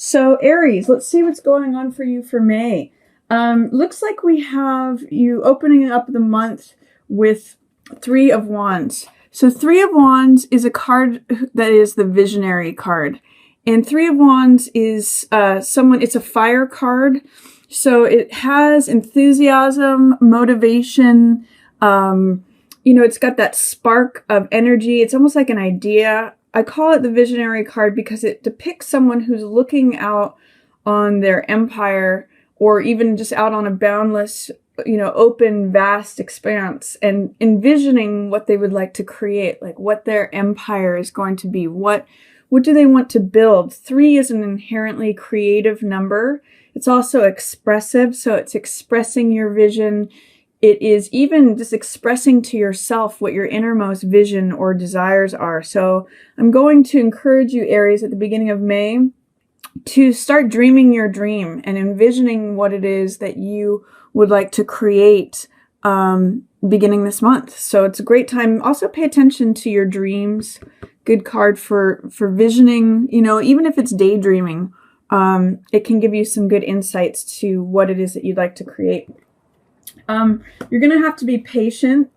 So Aries, let's see what's going on for you for May. Looks like we have you opening up the month with Three of Wands. So Three of Wands is a card that is the visionary card. And Three of Wands is it's a fire card. So it has enthusiasm, motivation, it's got that spark of energy. It's almost like an idea. I call it the visionary card because it depicts someone who's looking out on their empire, or even just out on a boundless, open, vast expanse, and envisioning what they would like to create, like what their empire is going to be. What do they want to build? 3 is an inherently creative number. It's also expressive, so it's expressing your vision. It is even just expressing to yourself what your innermost vision or desires are. So I'm going to encourage you, Aries, at the beginning of May to start dreaming your dream and envisioning what it is that you would like to create beginning this month. So it's a great time. Also pay attention to your dreams. Good card for visioning, even if it's daydreaming. It can give you some good insights to what it is that you'd like to create. You're going to have to be patient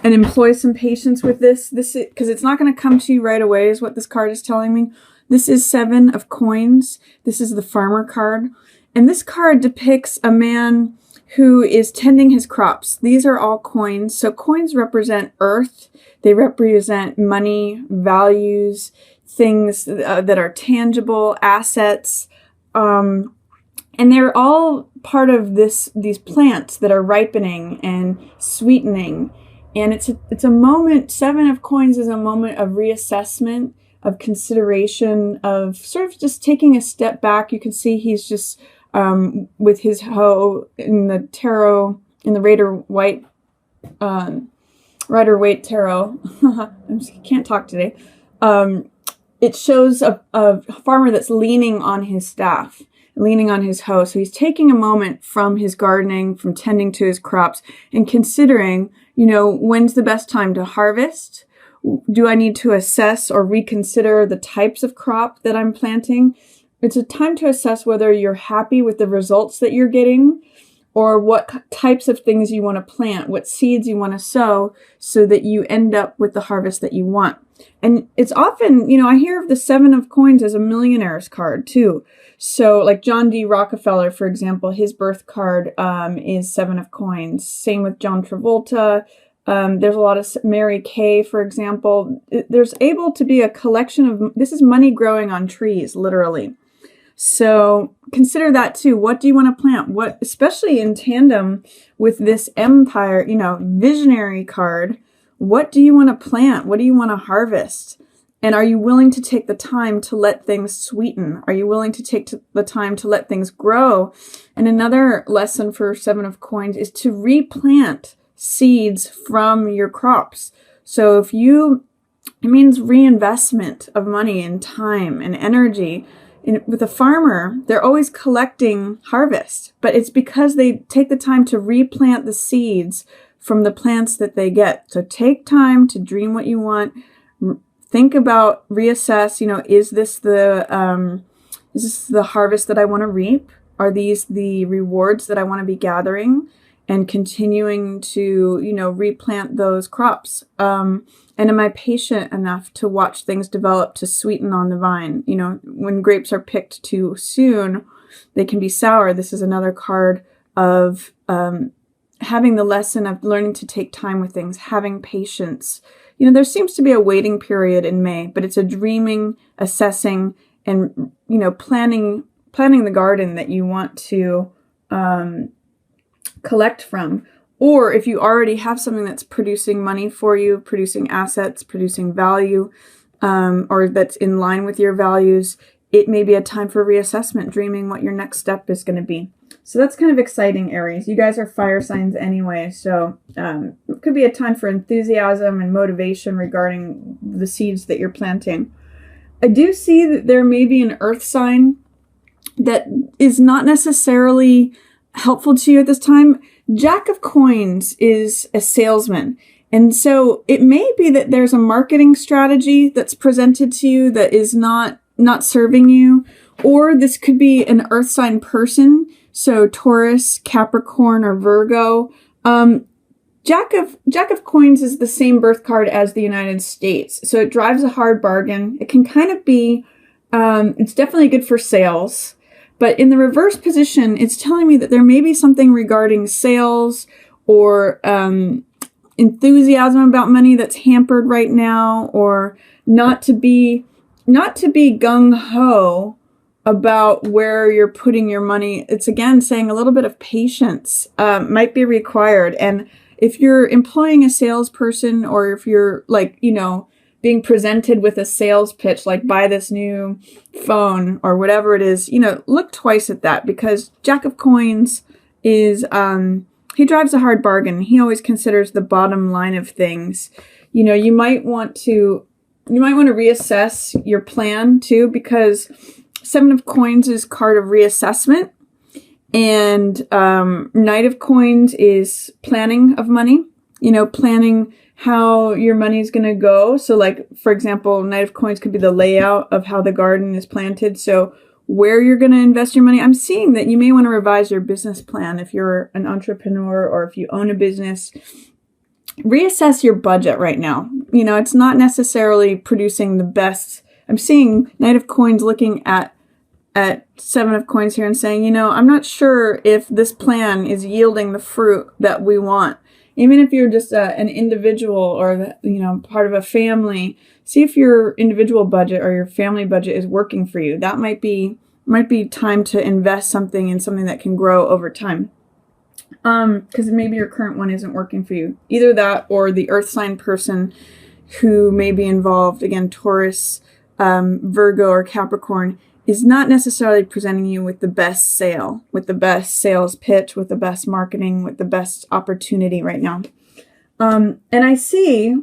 and employ some patience with this. Because it's not going to come to you right away, is what this card is telling me. This is 7 of coins. This is the farmer card. And this card depicts a man who is tending his crops. These are all coins. So coins represent earth. They represent money, values, things that are tangible, assets. And they're all part of these plants that are ripening and sweetening. And it's a moment, 7 of coins is a moment of reassessment, of consideration, of sort of just taking a step back. You can see he's just with his hoe in the tarot, in the Rider-Waite tarot. Can't talk today. It shows a farmer that's leaning on his staff, leaning on his hoe. So he's taking a moment from his gardening, from tending to his crops, and considering, when's the best time to harvest? Do I need to assess or reconsider the types of crop that I'm planting? It's a time to assess whether you're happy with the results that you're getting, or what types of things you want to plant, what seeds you want to sow, so that you end up with the harvest that you want. And it's often, I hear of the 7 of coins as a millionaire's card too. So like John D. Rockefeller, for example, his birth card is 7 of coins. Same with John Travolta. There's a lot of Mary Kay, for example. There's able to be a collection of, this is money growing on trees, literally. So consider that too. What do you want to plant? What, especially in tandem with this empire, visionary card, what do you want to plant? What do you want to harvest? And are you willing to take the time to let things sweeten? Are you willing to take the time to let things grow? And another lesson for 7 of coins is to replant seeds from your crops. So it means reinvestment of money and time and energy. With a farmer, they're always collecting harvest, but it's because they take the time to replant the seeds from the plants that they get. So take time to dream what you want. Think about, reassess, is this the harvest that I want to reap? Are these the rewards that I want to be gathering and continuing to, replant those crops? And am I patient enough to watch things develop to sweeten on the vine? When grapes are picked too soon, they can be sour. This is another card of having the lesson of learning to take time with things, having patience. There seems to be a waiting period in May, but it's a dreaming, assessing, and, planning the garden that you want to collect from. Or if you already have something that's producing money for you, producing assets, producing value, or that's in line with your values, it may be a time for reassessment, dreaming what your next step is going to be. So that's kind of exciting, Aries. You guys are fire signs anyway, so it could be a time for enthusiasm and motivation regarding the seeds that you're planting. I do see that there may be an earth sign that is not necessarily helpful to you at this time. Jack of coins is a salesman. And so it may be that there's a marketing strategy that's presented to you that is not serving you, Or this could be an earth sign person, so Taurus, Capricorn, or Virgo. Jack of Coins is the same birth card as the United States, so it drives a hard bargain. It can kind of be, it's definitely good for sales, but in the reverse position, it's telling me that there may be something regarding sales or enthusiasm about money that's hampered right now, or not to be gung-ho about where you're putting your money. It's again saying a little bit of patience might be required. And if you're employing a salesperson, or if you're like, being presented with a sales pitch, like buy this new phone or whatever it is, look twice at that, because Jack of Coins is, he drives a hard bargain. He always considers the bottom line of things. You might want to reassess your plan too, because Seven of Coins is card of reassessment, and Knight of Coins is planning of money, planning how your money is going to go. So like, for example, Knight of Coins could be the layout of how the garden is planted. So where you're going to invest your money. I'm seeing that you may want to revise your business plan if you're an entrepreneur or if you own a business. Reassess your budget right now. It's not necessarily producing the best. I'm seeing Knight of Coins looking at Seven of Coins here and saying, I'm not sure if this plan is yielding the fruit that we want. Even if you're just an individual or, part of a family, see if your individual budget or your family budget is working for you. That might be time to invest something in something that can grow over time. Because maybe your current one isn't working for you. Either that or the earth sign person who may be involved, again, Taurus, Virgo, or Capricorn, is not necessarily presenting you with the best sale, with the best sales pitch, with the best marketing, with the best opportunity right now. And I see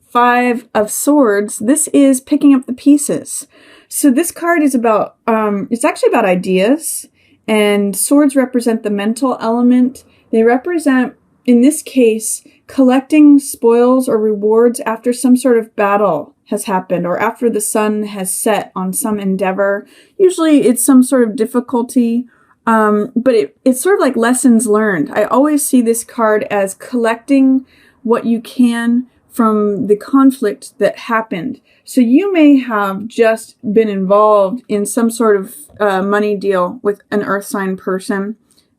Five of Swords. This is picking up the pieces. So this card is about, it's actually about ideas, and swords represent the mental element. They represent, in this case, collecting spoils or rewards after some sort of battle has happened, or after the sun has set on some endeavor. Usually it's some sort of difficulty, but it's sort of like lessons learned. I always see this card as collecting what you can from the conflict that happened. So you may have just been involved in some sort of money deal with an earth sign person.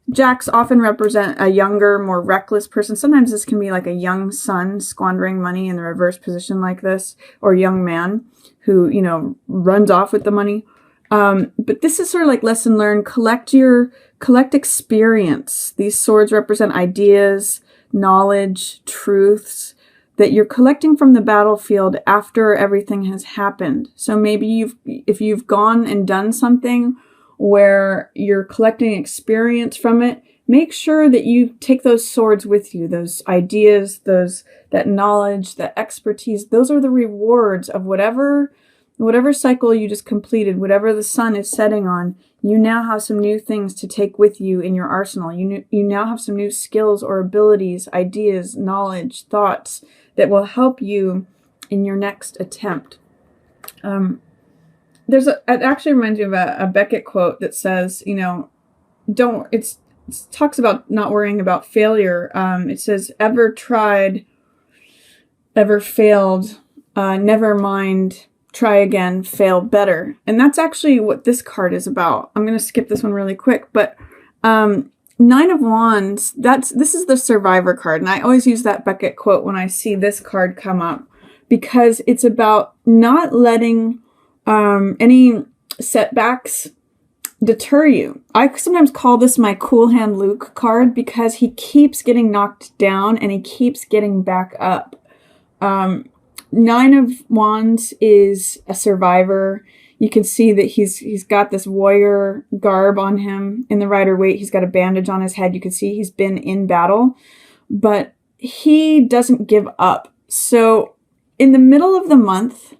Jacks often represent a younger, more reckless person. Sometimes this can be like a young son squandering money in the reverse position like this, or a young man who, runs off with the money. But this is sort of like lesson learned. Collect experience. These swords represent ideas, knowledge, truths that you're collecting from the battlefield after everything has happened. So maybe if you've gone and done something where you're collecting experience from it, make sure that you take those swords with you, those ideas, that knowledge, that expertise. Those are the rewards of whatever cycle you just completed, whatever the sun is setting on. You now have some new things to take with you in your arsenal. You now have some new skills or abilities, ideas, knowledge, thoughts that will help you in your next attempt. It actually reminds me of a Beckett quote that says, it talks about not worrying about failure. It says, ever tried, ever failed, never mind, try again, fail better. And that's actually what this card is about. I'm going to skip this one really quick, but Nine of Wands, this is the survivor card. And I always use that Beckett quote when I see this card come up, because it's about not letting any setbacks deter you. I sometimes call this my cool hand Luke card, because he keeps getting knocked down and he keeps getting back up. Nine of Wands is a survivor. You can see that he's got this warrior garb on him in the Rider-Waite. He's got a bandage on his head. You can see he's been in battle, but he doesn't give up. So in the middle of the month,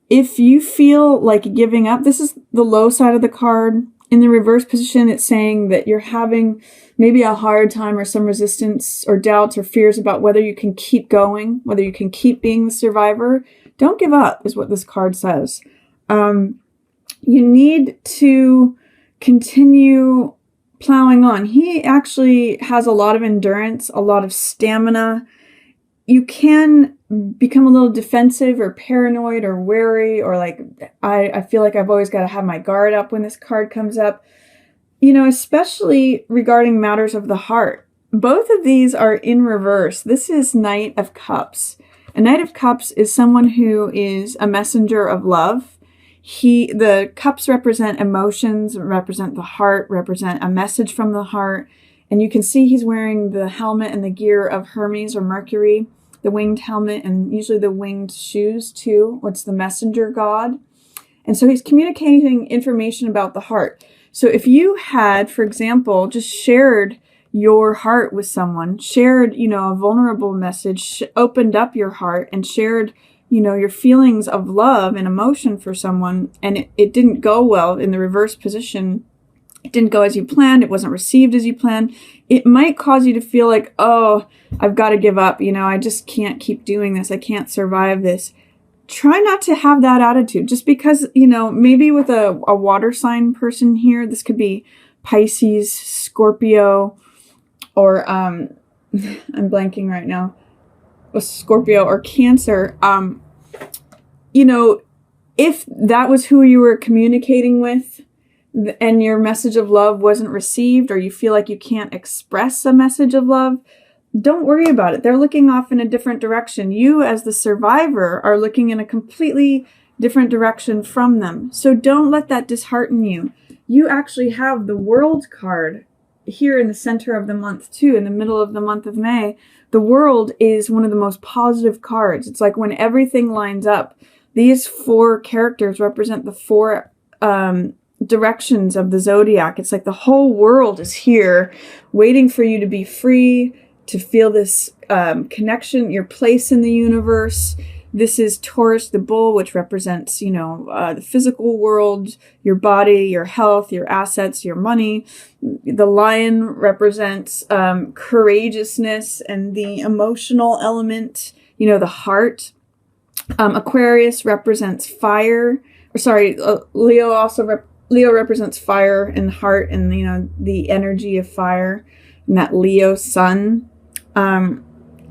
if you feel like giving up, this is the low side of the card. In the reverse position, it's saying that you're having maybe a hard time or some resistance or doubts or fears about whether you can keep going, whether you can keep being the survivor. Don't give up is what this card says. you need to continue plowing on. He actually has a lot of endurance, a lot of stamina. You can become a little defensive or paranoid or wary, or like, I feel like I've always got to have my guard up when this card comes up, especially regarding matters of the heart. Both of these are in reverse. This is Knight of Cups. A Knight of Cups is someone who is a messenger of love. The cups represent emotions, represent the heart, represent a message from the heart. And you can see he's wearing the helmet and the gear of Hermes or Mercury, the winged helmet, and usually the winged shoes too. What's the messenger god? And so he's communicating information about the heart. So if you had, for example, just shared your heart with someone, shared, a vulnerable message, opened up your heart and shared, your feelings of love and emotion for someone, and it didn't go well in the reverse position, it didn't go as you planned, it wasn't received as you planned, it might cause you to feel like, oh, I've got to give up, I just can't keep doing this, I can't survive this. Try not to have that attitude, just because, maybe with a water sign person here, this could be Pisces, Scorpio, or I'm blanking right now, with Scorpio or Cancer. If that was who you were communicating with and your message of love wasn't received, or you feel like you can't express a message of love, don't worry about it. They're looking off in a different direction. You, as the survivor, are looking in a completely different direction from them. So don't let that dishearten you. You actually have the World card here in the center of the month too, in the middle of the month of May. The World is one of the most positive cards. It's like when everything lines up. These 4 characters represent the 4 directions of the zodiac. It's like the whole world is here waiting for you to be free, to feel this connection, your place in the universe. This is Taurus, the bull, which represents, the physical world, your body, your health, your assets, your money. The lion represents courageousness and the emotional element, the heart. Aquarius represents fire. Leo represents fire and heart and, the energy of fire, and that Leo sun.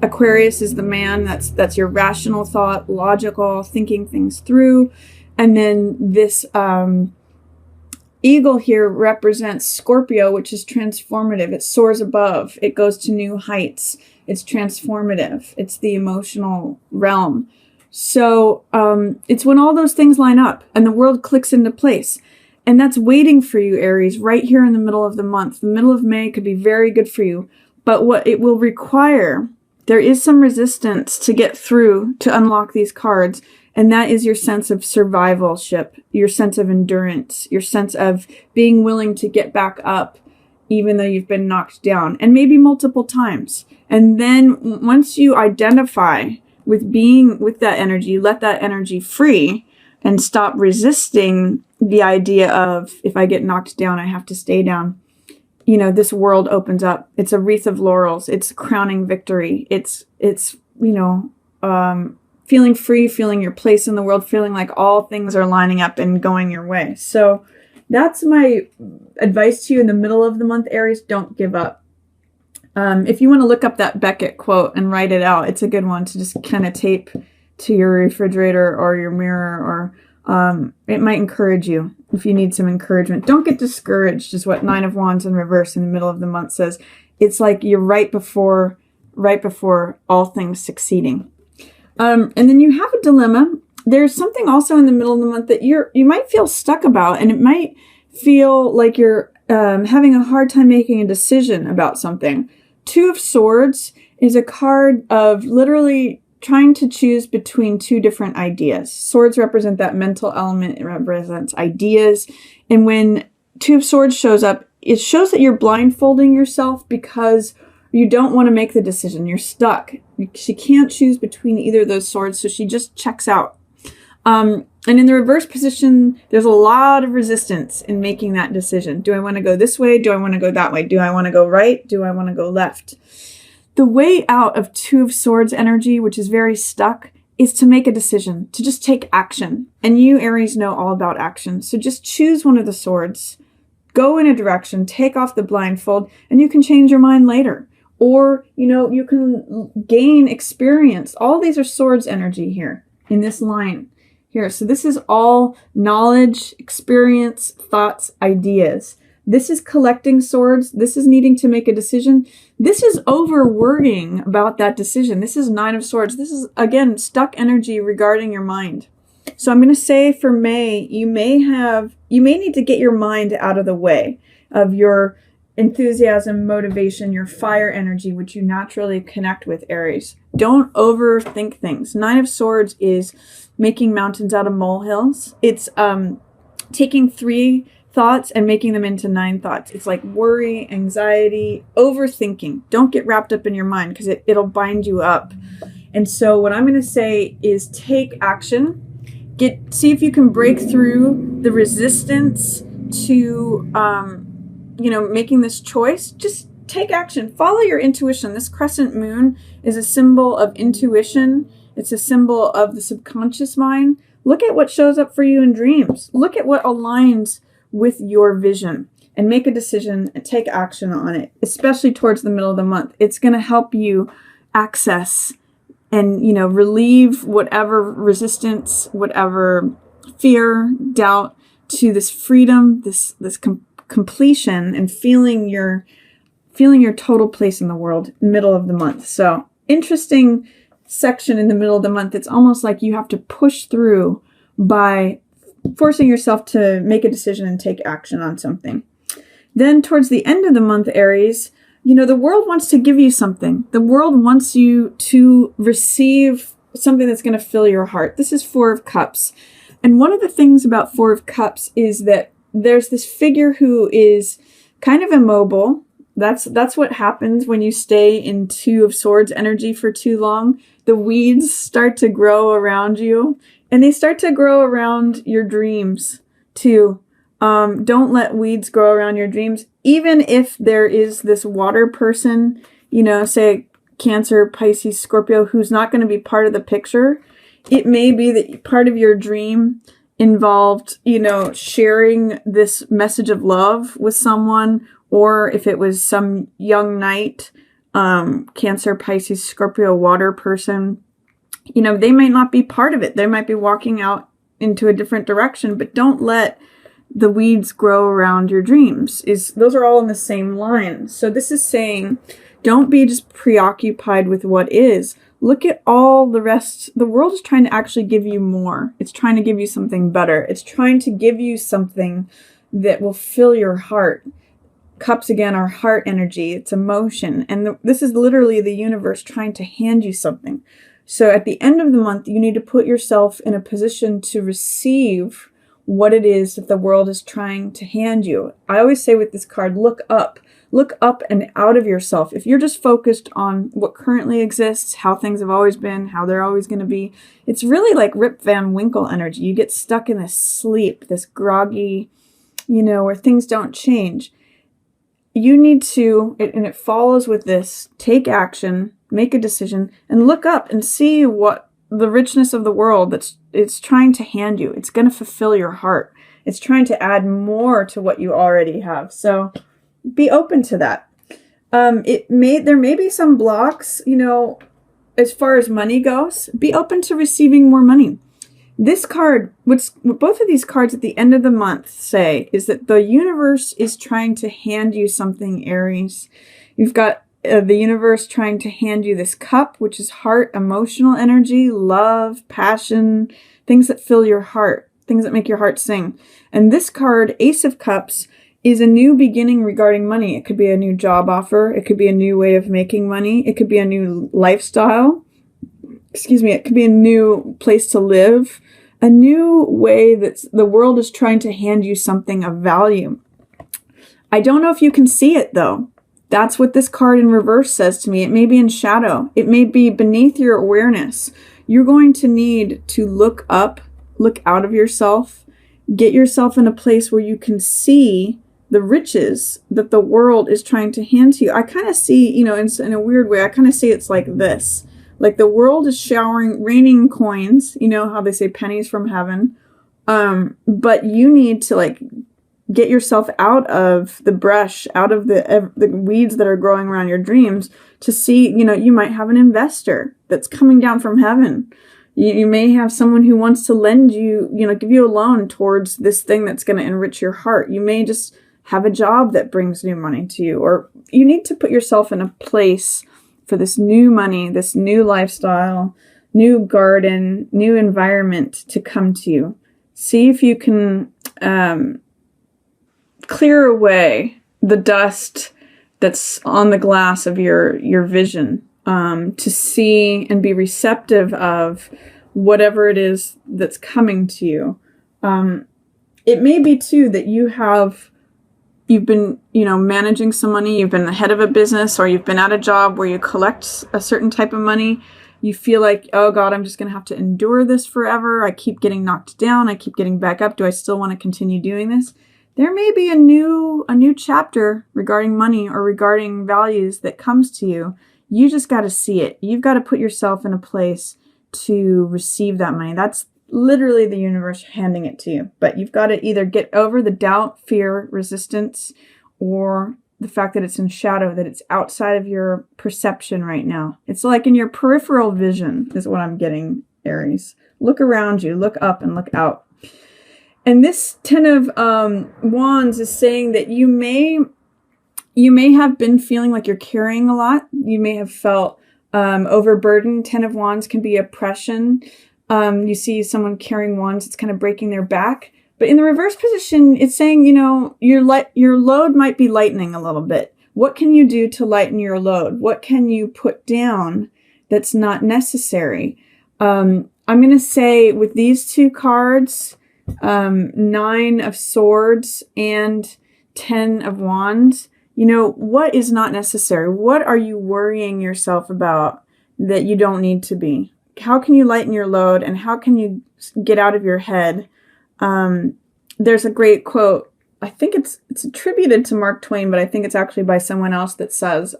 Aquarius is the man, that's your rational thought, logical, thinking things through. And then this eagle here represents Scorpio, which is transformative. It soars above. It goes to new heights. It's transformative. It's the emotional realm. So it's when all those things line up and the world clicks into place. And that's waiting for you, Aries, right here in the middle of the month. The middle of May could be very good for you. But what it will require, there is some resistance to get through to unlock these cards. And that is your sense of survivalship, your sense of endurance, your sense of being willing to get back up, even though you've been knocked down, and maybe multiple times. And then once you identify with being with that energy, let that energy free and stop resisting the idea of, if I get knocked down, I have to stay down. This world opens up. It's a wreath of laurels. It's crowning victory. It's feeling free, feeling your place in the world, feeling like all things are lining up and going your way. So that's my advice to you in the middle of the month, Aries. Don't give up. If you want to look up that Beckett quote and write it out, it's a good one to just kind of tape to your refrigerator or your mirror, or it might encourage you if you need some encouragement. Don't get discouraged, is what 9 of Wands in reverse in the middle of the month says. It's like you're right before all things succeeding. And then you have a dilemma. There's something also in the middle of the month that you might feel stuck about, and it might feel like you're having a hard time making a decision about something. 2 of Swords is a card of literally trying to choose between 2 different ideas. Swords represent that mental element. It represents ideas. And when 2 of Swords shows up, it shows that you're blindfolding yourself because you don't want to make the decision. You're stuck. She can't choose between either of those swords, so she just checks out. And in the reverse position, there's a lot of resistance in making that decision. Do I want to go this way? Do I want to go that way? Do I want to go right? Do I want to go left? The way out of 2 of Swords energy, which is very stuck, is to make a decision, to just take action. And you, Aries, know all about action. So just choose one of the swords, go in a direction, take off the blindfold, and you can change your mind later. Or, you can gain experience. All these are swords energy here in this line here. So this is all knowledge, experience, thoughts, ideas. This is collecting swords. This is needing to make a decision. This is over worrying about that decision. This is 9 of Swords. This is, again, stuck energy regarding your mind. So I'm going to say for May, you may need to get your mind out of the way of your enthusiasm, motivation, your fire energy, which you naturally connect with, Aries. Don't overthink things. 9 of Swords is making mountains out of molehills. It's taking 3 thoughts and making them into 9 thoughts. It's like worry, anxiety, overthinking. Don't get wrapped up in your mind because it'll bind you up. And so what I'm going to say is take action. See if you can break through the resistance to making this choice. Just take action. Follow your intuition. This crescent moon is a symbol of intuition. It's a symbol of the subconscious mind. Look at what shows up for you in dreams. Look at what aligns with your vision and make a decision and take action on it, especially towards the middle of the month. It's going to help you access and, relieve whatever resistance, whatever fear, doubt to this freedom, this completion, and feeling your total place in the world, middle of the month. So interesting section in the middle of the month. It's almost like you have to push through by forcing yourself to make a decision and take action on something. Then towards the end of the month, Aries, the world wants to give you something. The world wants you to receive something that's going to fill your heart. This is 4 of Cups. And one of the things about 4 of Cups is that there's this figure who is kind of immobile. That's what happens when you stay in 2 of Swords energy for too long. The weeds start to grow around you. And they start to grow around your dreams too. Don't let weeds grow around your dreams. Even if there is this water person, say Cancer, Pisces, Scorpio, who's not going to be part of the picture. It may be that part of your dream involved, sharing this message of love with someone. Or if it was some young knight, Cancer, Pisces, Scorpio, water person, they might not be part of it. They might be walking out into a different direction, but don't let the weeds grow around your dreams. Those are all in the same line. So this is saying, don't be just preoccupied with what is. Look at all the rest. The world is trying to actually give you more. It's trying to give you something better. It's trying to give you something that will fill your heart. Cups, again, are heart energy. It's emotion. And this is literally the universe trying to hand you something. So at the end of the month, you need to put yourself in a position to receive what it is that the world is trying to hand you. I always say with this card, look up and out of yourself. If you're just focused on what currently exists, how things have always been, how they're always going to be, it's really like Rip Van Winkle energy. You get stuck in this sleep, this groggy, where things don't change. You need to, and it follows with this, take action, make a decision, and look up and see what the richness of the world it's trying to hand you. It's going to fulfill your heart. It's trying to add more to what you already have. So be open to that. There may be some blocks, as far as money goes. Be open to receiving more money. This card, what both of these cards at the end of the month say is that the universe is trying to hand you something, Aries. You've got the universe trying to hand you this cup, which is heart, emotional energy, love, passion, things that fill your heart, things that make your heart sing. And this card, Ace of Cups, is a new beginning regarding money. It could be a new job offer. It could be a new way of making money. It could be a new lifestyle. It could be a new place to live. A new way that the world is trying to hand you something of value. I don't know if you can see it, though. That's what this card in reverse says to me. It may be in shadow. It may be beneath your awareness. You're going to need to look up, look out of yourself, get yourself in a place where you can see the riches that the world is trying to hand to you. I kind of see, in a weird way, I kind of see it's like this. Like the world is raining coins. You know how they say pennies from heaven. But you need to like get yourself out of the brush, out of the weeds that are growing around your dreams to see, you might have an investor that's coming down from heaven. You may have someone who wants to lend you, give you a loan towards this thing that's going to enrich your heart. You may just have a job that brings new money to you, or you need to put yourself in a place for this new money, this new lifestyle, new garden, new environment to come to you. See if you can clear away the dust that's on the glass of your vision, to see and be receptive of whatever it is that's coming to you. It may be too that you've been, managing some money, you've been the head of a business, or you've been at a job where you collect a certain type of money. You feel like, oh God, I'm just going to have to endure this forever. I keep getting knocked down. I keep getting back up. Do I still want to continue doing this? There may be a new chapter regarding money or regarding values that comes to you. You just got to see it. You've got to put yourself in a place to receive that money. That's literally the universe handing it to you. But you've got to either get over the doubt, fear, resistance, or the fact that it's in shadow, that it's outside of your perception right now. It's like in your peripheral vision is what I'm getting, Aries. Look around you, look up and look out. And this 10 of Wands is saying that you may have been feeling like you're carrying a lot. You may have felt overburdened. 10 of Wands can be oppression. You see someone carrying wands, it's kind of breaking their back. But in the reverse position, it's saying, your load might be lightening a little bit. What can you do to lighten your load? What can you put down that's not necessary? I'm going to say with these two cards, 9 of Swords and 10 of Wands, what is not necessary? What are you worrying yourself about that you don't need to be? How can you lighten your load, and how can you get out of your head? There's a great quote. I think it's attributed to Mark Twain, but I think it's actually by someone else that says,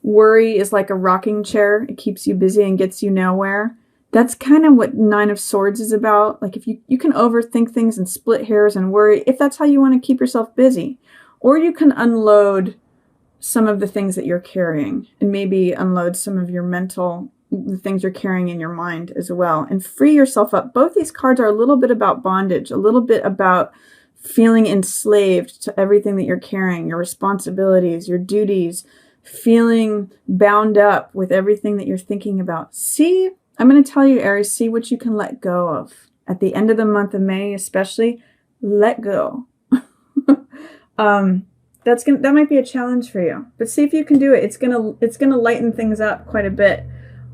worry is like a rocking chair. It keeps you busy and gets you nowhere. That's kind of what 9 of Swords is about. Like if you can overthink things and split hairs and worry, if that's how you want to keep yourself busy. Or you can unload some of the things that you're carrying, and maybe unload some of the things you're carrying in your mind as well, and free yourself up. Both these cards are a little bit about bondage, a little bit about feeling enslaved to everything that you're carrying, your responsibilities, your duties, feeling bound up with everything that you're thinking about. See, I'm going to tell you, Aries, see what you can let go of. At the end of the month of May, especially, let go. That might be a challenge for you, but see if you can do it. It's gonna lighten things up quite a bit.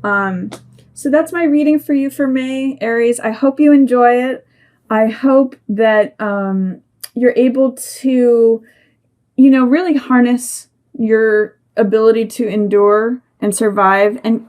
So that's my reading for you for May, Aries. I hope you enjoy it. I hope that you're able to, really harness your ability to endure and survive, and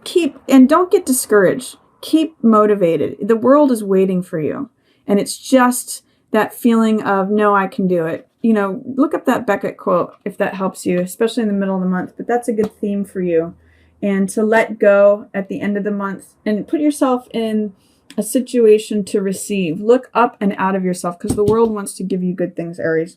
don't get discouraged. Keep motivated. The world is waiting for you, and it's just that feeling of, no, I can do it. Look up that Beckett quote if that helps you, especially in the middle of the month, but that's a good theme for you. And to let go at the end of the month and put yourself in a situation to receive. Look up and out of yourself, because the world wants to give you good things, Aries.